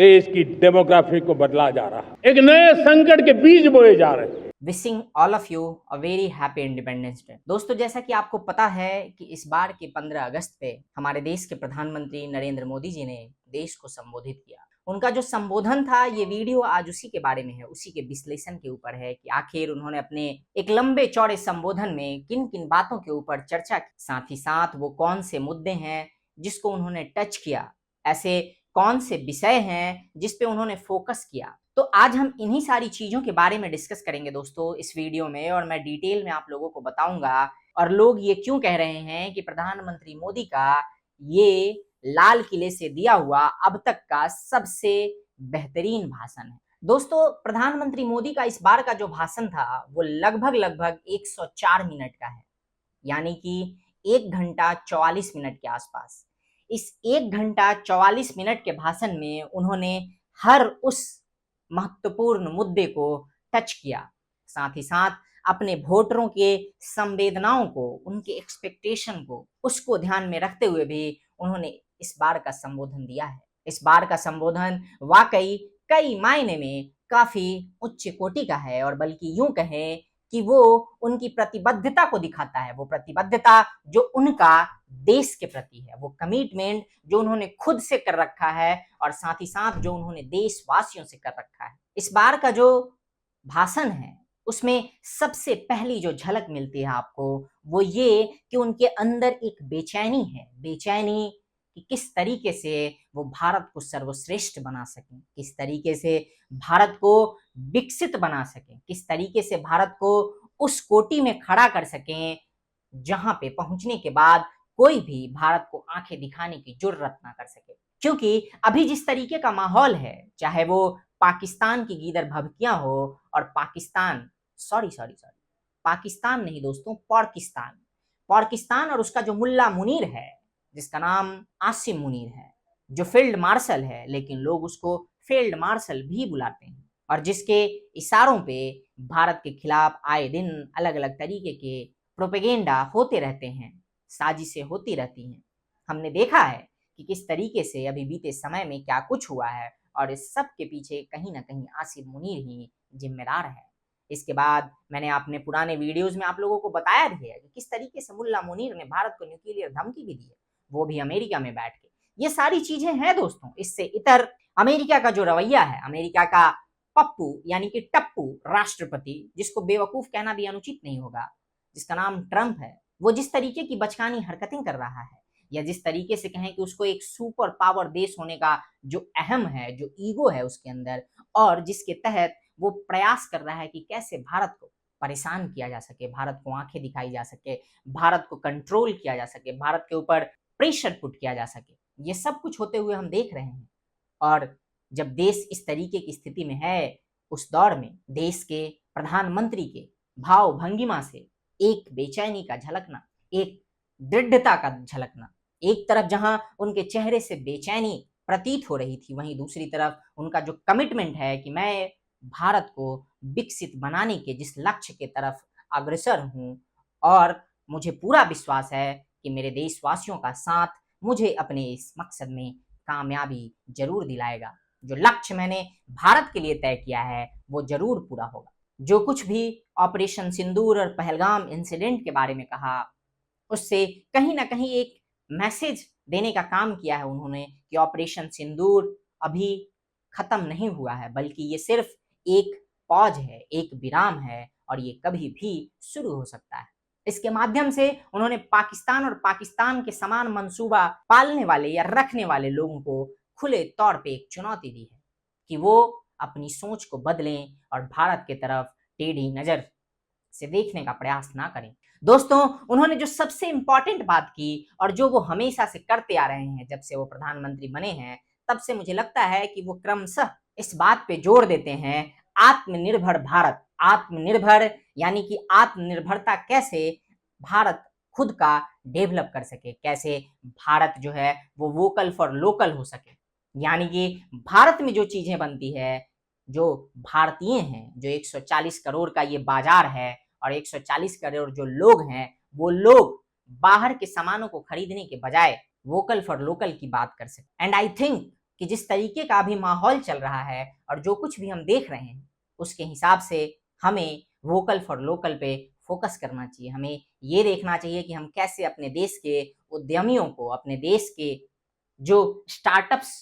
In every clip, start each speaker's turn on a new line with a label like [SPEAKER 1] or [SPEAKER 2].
[SPEAKER 1] देश की डेमोग्राफी को बदला जा रहा है, एक नए संकट के बीज बोए जा रहे हैं।
[SPEAKER 2] Wishing all of you a very happy independence day. दोस्तों, जैसा कि आपको पता है कि इस बार के 15 अगस्त पे हमारे देश के प्रधानमंत्री नरेंद्र मोदी जी ने देश को संबोधित किया। उनका जो संबोधन था, ये वीडियो आज उसी के बारे में है, उसी के विश्लेषण के ऊपर है कि आखिर उन्होंने अपने एक लंबे चौड़े संबोधन में किन किन बातों के ऊपर चर्चा की, साथ ही साथ वो कौन से मुद्दे हैं जिसको उन्होंने टच किया, ऐसे कौन से विषय हैं जिस पे उन्होंने फोकस किया। तो आज हम इन्हीं सारी चीजों के बारे में डिस्कस करेंगे दोस्तों इस वीडियो में, और मैं डिटेल में आप लोगों को बताऊंगा और लोग ये क्यों कह रहे हैं कि प्रधानमंत्री मोदी का ये लाल किले से दिया हुआ अब तक का सबसे बेहतरीन भाषण है। दोस्तों, प्रधानमंत्री मोदी का इस बार का जो भाषण था वो लगभग 104 मिनट का है, यानी कि 1 घंटा 44 मिनट के आसपास। इस 1 घंटा 44 मिनट के भाषण में उन्होंने हर उस महत्वपूर्ण मुद्दे को टच किया, साथ ही साथ अपने वोटरों के संवेदनाओं को, उनके एक्सपेक्टेशन को, उसको ध्यान में रखते हुए भी उन्होंने इस बार का संबोधन दिया है। इस बार का संबोधन वाकई कई मायने में काफी उच्च कोटि का है, और बल्कि यूं कहें कि वो उनकी प्रतिबद्धता को दिखाता है। वो प्रतिबद्धता जो उनका देश के प्रति है, वो कमिटमेंट जो उन्होंने खुद से कर रखा है, और साथ ही साथ जो उन्होंने देशवासियों से कर रखा है। इस बार का जो भाषण है उसमें सबसे पहली जो झलक मिलती है आपको, वो ये कि उनके अंदर एक बेचैनी है। बेचैनी कि किस तरीके से वो भारत को सर्वश्रेष्ठ बना सकें, किस तरीके से भारत को विकसित बना सकें, किस तरीके से भारत को उस कोटि में खड़ा कर सकें जहां पे पहुंचने के बाद कोई भी भारत को आंखें दिखाने की जुर्रत ना कर सके। क्योंकि अभी जिस तरीके का माहौल है, चाहे वो पाकिस्तान की गीदड़ भभकियां हो, और पाकिस्तान पाकिस्तान नहीं दोस्तों, पाकिस्तान और उसका जो मुल्ला मुनीर है, जिसका नाम आसिम मुनीर है, जो फील्ड मार्शल है, लेकिन लोग उसको फील्ड मार्शल भी बुलाते हैं, और जिसके इशारों पे भारत के खिलाफ आए दिन अलग अलग तरीके के प्रोपेगेंडा होते रहते हैं, साजिशें होती रहती हैं। हमने देखा है कि किस तरीके से अभी बीते समय में क्या कुछ हुआ है, और इस सब के पीछे कहीं ना कहीं आसिम मुनीर ही जिम्मेदार है। इसके बाद मैंने अपने पुराने वीडियोस में आप लोगों को बताया भी है कि किस तरीके से मुल्ला मुनीर ने भारत को न्यूक्लियर धमकी भी दी है, वो भी अमेरिका में बैठ के। ये सारी चीजें हैं दोस्तों। इससे इतर अमेरिका का जो रवैया है, अमेरिका का पप्पू यानी कि टप्पू राष्ट्रपति, जिसको बेवकूफ कहना भी अनुचित नहीं होगा, जिसका नाम ट्रंप है, वो जिस तरीके की बचकानी हरकतें कर रहा है, या जिस तरीके से कहें कि उसको एक सुपर पावर देश होने का जो अहम है, जो ईगो है उसके अंदर, और जिसके तहत वो प्रयास कर रहा है कि कैसे भारत को परेशान किया जा सके, भारत को आंखें दिखाई जा सके, भारत को कंट्रोल किया जा सके, भारत के ऊपर प्रेशर पुट किया जा सके, ये सब कुछ होते हुए हम देख रहे हैं। और जब देश इस तरीके की स्थिति में है, उस दौर में देश के प्रधानमंत्री के भाव भंगिमा से एक बेचैनी का झलकना, एक दृढ़ता का झलकना, एक तरफ जहां उनके चेहरे से बेचैनी प्रतीत हो रही थी, वहीं दूसरी तरफ उनका जो कमिटमेंट है कि मैं भारत को विकसित बनाने के जिस लक्ष्य के तरफ अग्रसर हूं, और मुझे पूरा विश्वास है कि मेरे देशवासियों का साथ मुझे अपने इस मकसद में कामयाबी जरूर दिलाएगा। जो लक्ष्य मैंने भारत के लिए तय किया है वो जरूर पूरा होगा। जो कुछ भी ऑपरेशन सिंदूर और पहलगाम इंसिडेंट के बारे में कहा, उससे कहीं ना कहीं एक मैसेज देने का काम किया है उन्होंने कि ऑपरेशन सिंदूर अभी खत्म नहीं हुआ है, बल्कि ये सिर्फ एक पॉज है, एक विराम है, और ये कभी भी शुरू हो सकता है। इसके माध्यम से उन्होंने पाकिस्तान और पाकिस्तान के समान मंसूबा पालने वाले या रखने वाले लोगों को खुले तौर पे एक चुनौती दी है कि वो अपनी सोच को बदलें और भारत की तरफ टेढ़ी नजर से देखने का प्रयास ना करें। दोस्तों, उन्होंने जो सबसे इंपॉर्टेंट बात की, और जो वो हमेशा से करते आ रहे हैं जब से वो प्रधानमंत्री बने हैं, तब से मुझे लगता है कि वो क्रमशः इस बात पे जोर देते हैं, आत्मनिर्भर भारत। आत्मनिर्भर यानी कि आत्मनिर्भरता, कैसे भारत खुद का डेवलप कर सके, कैसे भारत जो है वो वोकल फॉर लोकल हो सके, यानी कि भारत में जो चीजें बनती है, जो भारतीय हैं, जो 140 करोड़ का ये बाजार है, और 140 करोड़ जो लोग हैं, वो लोग बाहर के सामानों को खरीदने के बजाय वोकल फॉर लोकल की बात कर सके। एंड आई थिंक कि जिस तरीके का अभी माहौल चल रहा है और जो कुछ भी हम देख रहे हैं उसके हिसाब से हमें वोकल फॉर लोकल पे फोकस करना चाहिए। हमें ये देखना चाहिए कि हम कैसे अपने देश के उद्यमियों को, अपने देश के जो स्टार्टअप्स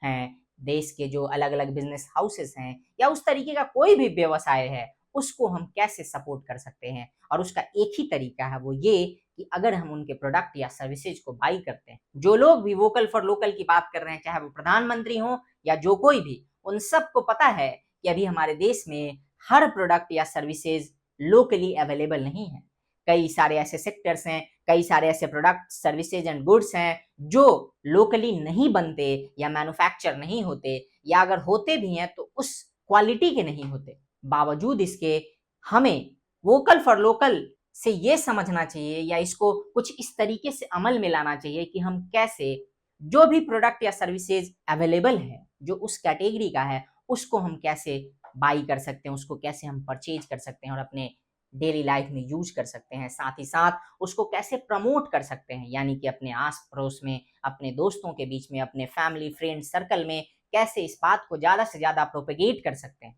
[SPEAKER 2] हैं, देश के जो अलग अलग बिजनेस हाउसेस हैं या उस तरीके का कोई भी व्यवसाय है, उसको हम कैसे सपोर्ट कर सकते हैं। और उसका एक ही तरीका है, वो ये कि अगर हम उनके प्रोडक्ट या सर्विसेज को बाई करते हैं। जो लोग भी वोकल फॉर लोकल की बात कर रहे हैं, चाहे वो प्रधानमंत्री हो या जो कोई भी, उन सबको पता है कि अभी हमारे देश में हर प्रोडक्ट या सर्विसेज लोकली अवेलेबल नहीं है। कई सारे ऐसे सेक्टर्स हैं, कई सारे ऐसे प्रोडक्ट, सर्विसेज एंड गुड्स हैं जो लोकली नहीं बनते या मैन्युफैक्चर नहीं होते, या अगर होते भी हैं तो उस क्वालिटी के नहीं होते। बावजूद इसके हमें वोकल फॉर लोकल से ये समझना चाहिए या इसको कुछ इस तरीके से अमल में लाना चाहिए कि हम कैसे जो भी प्रोडक्ट या सर्विसेज अवेलेबल है, जो उस कैटेगरी का है, उसको हम कैसे बाई कर सकते हैं, उसको कैसे हम परचेज कर सकते हैं और अपने डेली लाइफ में यूज कर सकते हैं। साथ ही साथ उसको कैसे प्रमोट कर सकते हैं, यानी कि अपने आस पड़ोस में, अपने दोस्तों के बीच में, अपने फैमिली फ्रेंड सर्कल में कैसे इस बात को ज़्यादा से ज़्यादा प्रोपेगेट कर सकते हैं।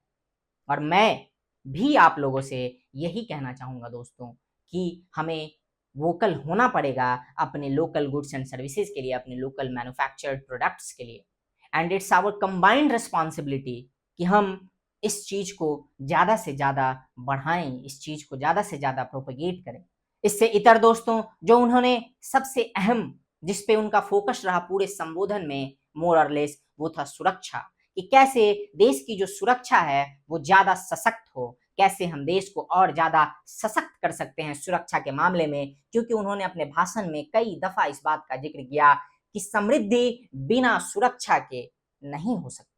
[SPEAKER 2] और मैं भी आप लोगों से यही कहना चाहूँगा दोस्तों कि हमें वोकल होना पड़ेगा अपने लोकल गुड्स एंड सर्विसेज के लिए, अपने लोकल मैन्युफैक्चर्ड प्रोडक्ट्स के लिए। And it's our combined responsibility कि हम इस चीज को ज्यादा से ज्यादा बढ़ाएं, इस चीज को ज्यादा से ज्यादा प्रोपेगेट करें। इससे इतर दोस्तों, जो उन्होंने सबसे अहम, जिस पे उनका फोकस रहा पूरे संबोधन में, मोर और लेस, वो था सुरक्षा। कि कैसे देश की जो सुरक्षा है वो ज्यादा सशक्त हो, कैसे हम देश को और ज्यादा सशक्त कर सकते हैं सुरक्षा के मामले में। क्योंकि उन्होंने अपने भाषण में कई दफा इस बात का जिक्र किया कि समृद्धि बिना सुरक्षा के नहीं हो सकती।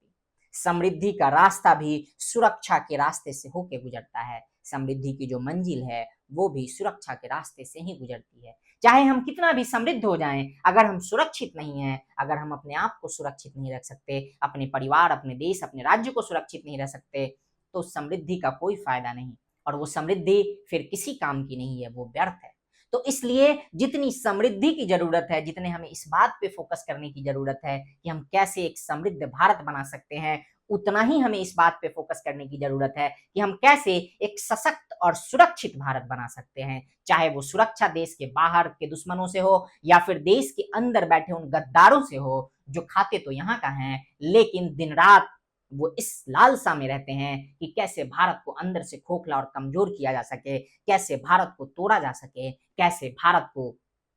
[SPEAKER 2] समृद्धि का रास्ता भी सुरक्षा के रास्ते से होके गुजरता है। समृद्धि की जो मंजिल है वो भी सुरक्षा के रास्ते से ही गुजरती है। चाहे हम कितना भी समृद्ध हो जाएं, अगर हम सुरक्षित नहीं हैं, अगर हम अपने आप को सुरक्षित नहीं रख सकते, अपने परिवार, अपने देश, अपने राज्य को सुरक्षित नहीं रख सकते, तो समृद्धि का कोई फायदा नहीं। और वो समृद्धि फिर किसी काम की नहीं है, वो व्यर्थ है। तो इसलिए जितनी समृद्धि की जरूरत है, जितने हमें इस बात पे फोकस करने की जरूरत है कि हम कैसे एक समृद्ध भारत बना सकते हैं, उतना ही हमें इस बात पे फोकस करने की जरूरत है कि हम कैसे एक सशक्त और सुरक्षित भारत बना सकते हैं। चाहे वो सुरक्षा देश के बाहर के दुश्मनों से हो या फिर देश के अंदर बैठे उन गद्दारों से हो, जो खाते तो यहाँ का हैं लेकिन दिन रात वो इस लालसा में रहते हैं कि कैसे भारत को अंदर से खोखला और कमजोर किया जा सके, कैसे भारत को तोड़ा जा सके, कैसे भारत को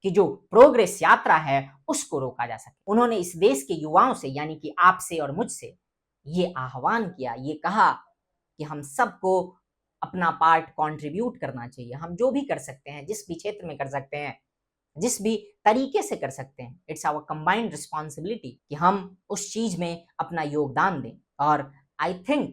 [SPEAKER 2] की जो प्रोग्रेस यात्रा है उसको रोका जा सके। उन्होंने इस देश के युवाओं से, यानी कि आपसे और मुझसे, ये आह्वान किया, ये कहा कि हम सबको अपना पार्ट कंट्रीब्यूट करना चाहिए। हम जो भी कर सकते हैं, जिस भी क्षेत्र में कर सकते हैं, जिस भी तरीके से कर सकते हैं, इट्स आवर कंबाइंड रिस्पॉन्सिबिलिटी कि हम उस चीज में अपना योगदान दें। और आई थिंक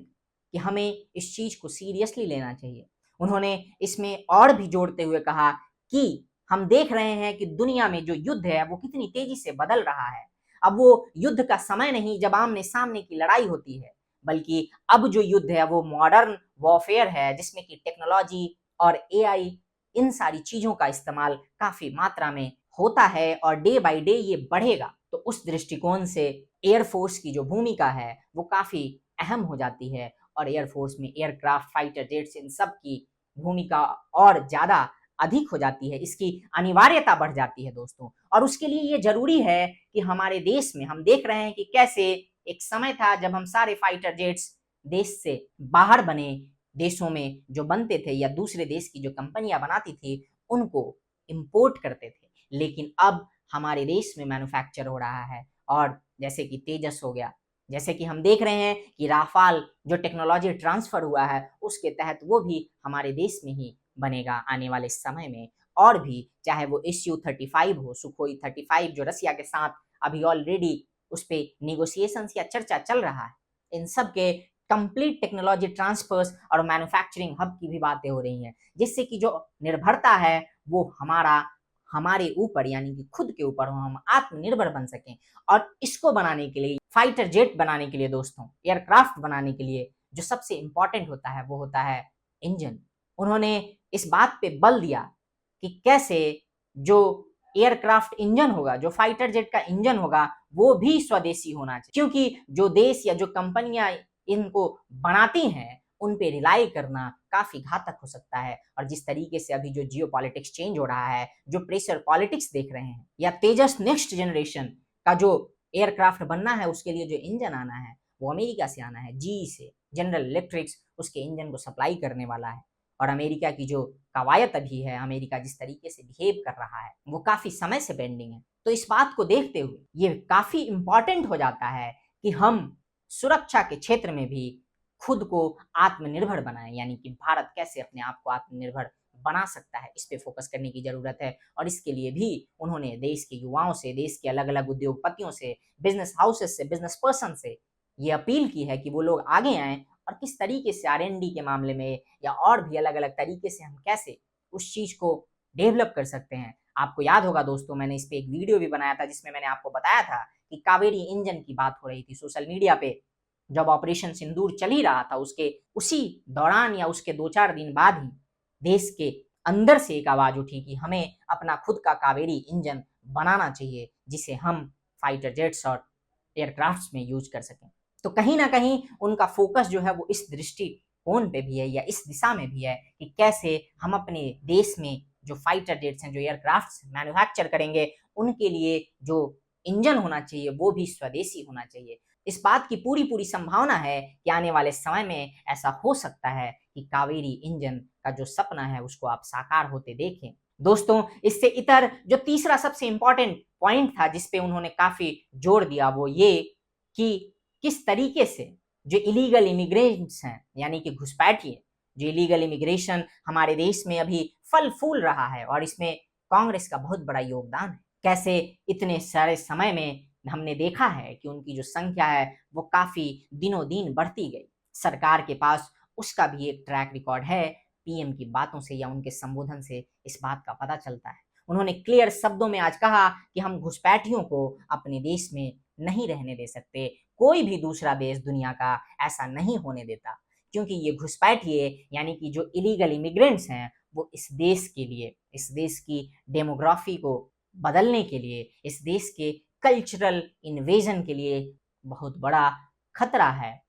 [SPEAKER 2] कि हमें इस चीज को सीरियसली लेना चाहिए। उन्होंने इसमें और भी जोड़ते हुए कहा कि हम देख रहे हैं कि दुनिया में जो युद्ध है वो कितनी तेजी से बदल रहा है। अब वो युद्ध का समय नहीं जब आमने सामने की लड़ाई होती है, बल्कि अब जो युद्ध है वो मॉडर्न वॉरफेयर है, जिसमें कि टेक्नोलॉजी और एआई, इन सारी चीजों का इस्तेमाल काफी मात्रा में होता है और डे बाय डे ये बढ़ेगा। तो उस दृष्टिकोण से एयरफोर्स की जो भूमिका है वो काफी अहम हो जाती है और एयरफोर्स में एयरक्राफ्ट, फाइटर जेट्स, इन सब की भूमिका और ज्यादा अधिक हो जाती है। इसकी अनिवार्यता बढ़ जाती है दोस्तों। और उसके लिए ये जरूरी है कि हमारे देश में, हम देख रहे हैं कि कैसे एक समय था जब हम सारे फाइटर जेट्स देश से बाहर बने देशों में जो बनते थे या दूसरे देश की जो कंपनियां बनाती थी उनको इंपोर्ट करते थे, लेकिन अब हमारे देश में मैन्युफैक्चर हो रहा है। और जैसे कि तेजस हो गया, जैसे कि हम देख रहे हैं कि राफाल जो टेक्नोलॉजी ट्रांसफर हुआ है उसके तहत वो भी हमारे देश में ही बनेगा आने वाले समय में। और भी चाहे वो SU-35 हो, सुखोई 35 जो रसिया के साथ अभी ऑलरेडी उस पे निगोशिएशंस या चर्चा चल रहा है, इन सब के कंप्लीट टेक्नोलॉजी ट्रांसफर्स और मैन्युफैक्चरिंग हब की भी बातें हो रही हैं, जिससे कि जो निर्भरता है वो हमारे ऊपर, यानी कि खुद के ऊपर हो, हम आत्मनिर्भर बन सकें। और इसको बनाने के लिए, फाइटर जेट बनाने के लिए दोस्तों, एयरक्राफ्ट बनाने के लिए जो सबसे इंपॉर्टेंट होता है वो होता है इंजन। उन्होंने इस बात पे बल दिया कि कैसे जो एयरक्राफ्ट इंजन होगा, जो फाइटर जेट का इंजन होगा, वो भी स्वदेशी होना चाहिए, क्योंकि जो देश या जो कंपनियां इनको बनाती हैं उन पे रिलाई करना काफी घातक हो सकता है। और जिस तरीके से अभी जो जियो पॉलिटिक्स चेंज हो रहा है, जो प्रेशर पॉलिटिक्स देख रहे हैं, या तेजस नेक्स्ट जनरेशन का जो एयरक्राफ्ट बनना है, उसके लिए जो इंजन आना है वो अमेरिका से आना है, जीई से, जनरल इलेक्ट्रिक्स उसके इंजन को सप्लाई करने वाला है। और अमेरिका की जो कवायद अभी है, अमेरिका जिस तरीके से बिहेव कर रहा है, वो काफी समय से पेंडिंग है। तो इस बात को देखते हुए ये काफी इंपॉर्टेंट हो जाता है कि हम सुरक्षा के क्षेत्र में भी खुद को आत्मनिर्भर बनाएं, यानी कि भारत कैसे अपने आप को आत्मनिर्भर बना सकता है, इस पे फोकस करने की जरूरत है। और इसके लिए भी उन्होंने देश के युवाओं से, देश के अलग अलग उद्योगपतियों से, बिजनेस हाउसेस से, बिजनेस पर्सन से ये अपील की है कि वो लोग आगे आएं और किस तरीके से R&D के मामले में या और भी अलग अलग तरीके से हम कैसे उस चीज को डेवलप कर सकते हैं। आपको याद होगा दोस्तों, मैंने इस पे एक वीडियो भी बनाया था जिसमें मैंने आपको बताया था कि कावेरी इंजन की बात हो रही थी सोशल मीडिया पे। जब ऑपरेशन सिंदूर चल ही रहा था, उसके उसी दौरान या उसके 2-4 दिन बाद ही देश के अंदर से एक आवाज उठी कि हमें अपना खुद का कावेरी इंजन बनाना चाहिए, जिसे हम फाइटर जेट्स और एयरक्राफ्ट्स में यूज कर सकें। तो कहीं ना कहीं उनका फोकस जो है वो इस दृष्टिकोण पे भी है या इस दिशा में भी है कि कैसे हम अपने देश में जो फाइटर जेट्स हैं, जो एयरक्राफ्ट्स मैन्युफैक्चर करेंगे, उनके लिए जो इंजन होना चाहिए वो भी स्वदेशी होना चाहिए। इस बात की पूरी पूरी संभावना है कि आने वाले समय में ऐसा हो सकता है कि कावेरी इंजन का जो सपना है उसको आप साकार होते देखें। दोस्तों, इससे इतर जो तीसरा सबसे इंपॉर्टेंट पॉइंट था जिस पे उन्होंने काफी जोर दिया, वो ये कि किस तरीके से जो इलीगल इमिग्रेंट्स हैं, यानी कि घुसपैठिए, जो इलीगल इमिग्रेशन हमारे देश में अभी फल फूल रहा है और इसमें कांग्रेस का बहुत बड़ा योगदान है। कैसे इतने सारे समय में हमने देखा है कि उनकी जो संख्या है वो काफी दिनों दिन बढ़ती गई। सरकार के पास उसका भी एक ट्रैक रिकॉर्ड है। पीएम की बातों से या उनके संबोधन से इस बात का पता चलता है। उन्होंने क्लियर शब्दों में आज कहा कि हम घुसपैठियों को अपने देश में नहीं रहने दे सकते। कोई भी दूसरा देश दुनिया का ऐसा नहीं होने देता, क्योंकि ये घुसपैठिए यानी कि जो इलीगल इमिग्रेंट्स हैं वो इस देश के लिए, इस देश की डेमोग्राफी को बदलने के लिए, इस देश के कल्चरल इन्वेजन के लिए बहुत बड़ा खतरा है।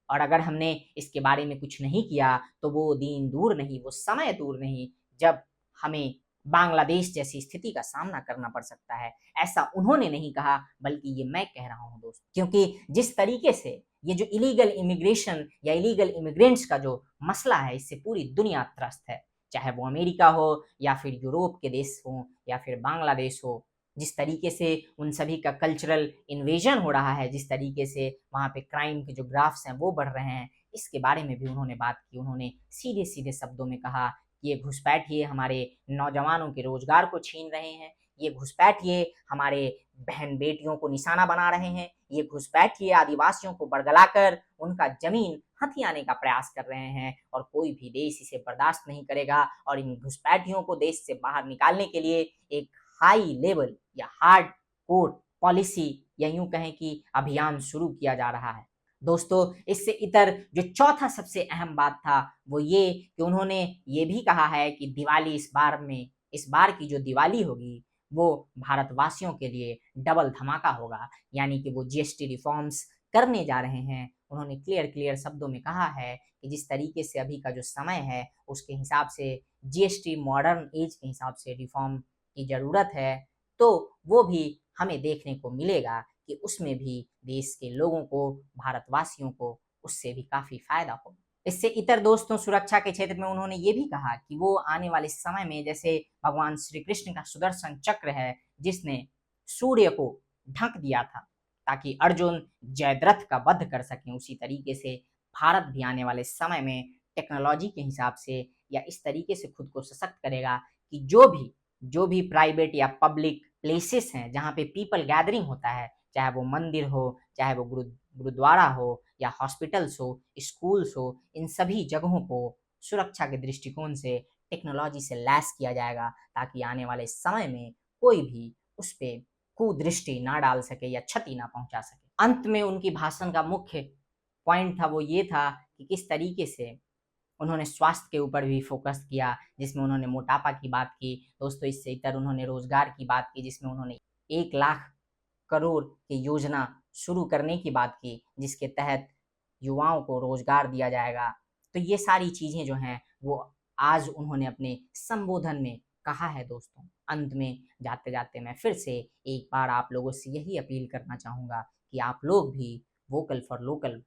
[SPEAKER 2] और अगर हमने इसके बारे में कुछ नहीं किया तो वो दिन दूर नहीं, वो समय दूर नहीं जब हमें बांग्लादेश जैसी स्थिति का सामना करना पड़ सकता है। ऐसा उन्होंने नहीं कहा, बल्कि ये मैं कह रहा हूं दोस्त, क्योंकि जिस तरीके से ये जो इलीगल इमिग्रेशन या इलीगल इमिग्रेंट्स का जो मसला है, इससे पूरी दुनिया त्रस्त है, चाहे वो अमेरिका हो या फिर यूरोप के देश हो या फिर बांग्लादेश हो। जिस तरीके से उन सभी का कल्चरल इन्वेजन हो रहा है, जिस तरीके से वहाँ पे क्राइम के जो ग्राफ्स हैं वो बढ़ रहे हैं, इसके बारे में भी उन्होंने बात की। उन्होंने सीधे सीधे शब्दों में कहा कि ये घुसपैठिए हमारे नौजवानों के रोजगार को छीन रहे हैं, ये घुसपैठिए हमारे बहन बेटियों को निशाना बना रहे हैं, ये घुसपैठिए आदिवासियों को बरगलाकर उनका जमीन हथियाने का प्रयास कर रहे हैं, और कोई भी देश इसे बर्दाश्त नहीं करेगा। और इन घुसपैठियों को देश से बाहर निकालने के लिए एक हाई लेवल या हार्ड कोर पॉलिसी या यूं कहें कि अभियान शुरू किया जा रहा है। दोस्तों, इससे इतर जो चौथा सबसे अहम बात था वो ये कि उन्होंने ये भी कहा है कि दिवाली इस बार की जो दिवाली होगी वो भारतवासियों के लिए डबल धमाका होगा, यानी कि वो जीएसटी रिफॉर्म्स करने जा रहे हैं। उन्होंने क्लियर शब्दों में कहा है कि जिस तरीके से अभी का जो समय है उसके हिसाब से जीएसटी मॉडर्न एज के हिसाब से रिफॉर्म की जरूरत है, तो वो भी हमें देखने को मिलेगा कि उसमें भी देश के लोगों को, भारतवासियों को उससे भी काफी फायदा होगा। इससे इतर दोस्तों, सुरक्षा के क्षेत्र में उन्होंने ये भी कहा कि वो आने वाले समय में, जैसे भगवान श्री कृष्ण का सुदर्शन चक्र है जिसने सूर्य को ढक दिया था ताकि अर्जुन जयद्रथ का वध कर सकें, उसी तरीके से भारत भी आने वाले समय में टेक्नोलॉजी के हिसाब से या इस तरीके से खुद को सशक्त करेगा कि जो भी प्राइवेट या पब्लिक प्लेसेस हैं जहाँ पे पीपल गैदरिंग होता है, चाहे वो मंदिर हो, चाहे वो गुरुद्वारा हो या हॉस्पिटल्स हो, स्कूल्स हो, इन सभी जगहों को सुरक्षा के दृष्टिकोण से टेक्नोलॉजी से लैस किया जाएगा ताकि आने वाले समय में कोई भी उस पे कुदृष्टि ना डाल सके या क्षति ना पहुंचा सके। अंत में उनकी भाषण का मुख्य पॉइंट था वो ये था कि किस तरीके से उन्होंने स्वास्थ्य के ऊपर भी फोकस किया, जिसमें उन्होंने मोटापा की बात की। दोस्तों, इससे इतर उन्होंने रोजगार की बात की, जिसमें उन्होंने 1 लाख करोड़ की योजना शुरू करने की बात की, जिसके तहत युवाओं को रोजगार दिया जाएगा। तो ये सारी चीजें जो हैं वो आज उन्होंने अपने संबोधन में कहा है। दोस्तों, अंत में जाते जाते मैं फिर से एक बार आप लोगों से यही अपील करना चाहूँगा कि आप लोग भी वोकल फॉर लोकल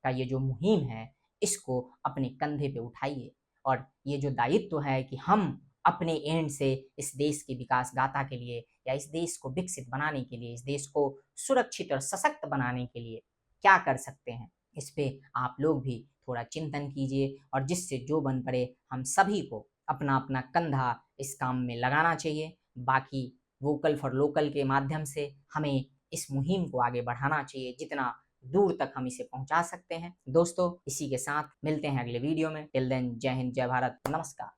[SPEAKER 2] का ये जो मुहिम है इसको अपने कंधे पे उठाइए, और ये जो दायित्व है कि हम अपने एंड से इस देश की विकास गाथा के लिए, या इस देश को विकसित बनाने के लिए, इस देश को सुरक्षित और सशक्त बनाने के लिए क्या कर सकते हैं, इस पे आप लोग भी थोड़ा चिंतन कीजिए, और जिससे जो बन पड़े हम सभी को अपना अपना कंधा इस काम में लगाना चाहिए। बाकी वोकल फॉर लोकल के माध्यम से हमें इस मुहिम को आगे बढ़ाना चाहिए, जितना दूर तक हम इसे पहुंचा सकते हैं। दोस्तों, इसी के साथ मिलते हैं अगले वीडियो में। टिल देन, जय हिंद, जय भारत, नमस्कार।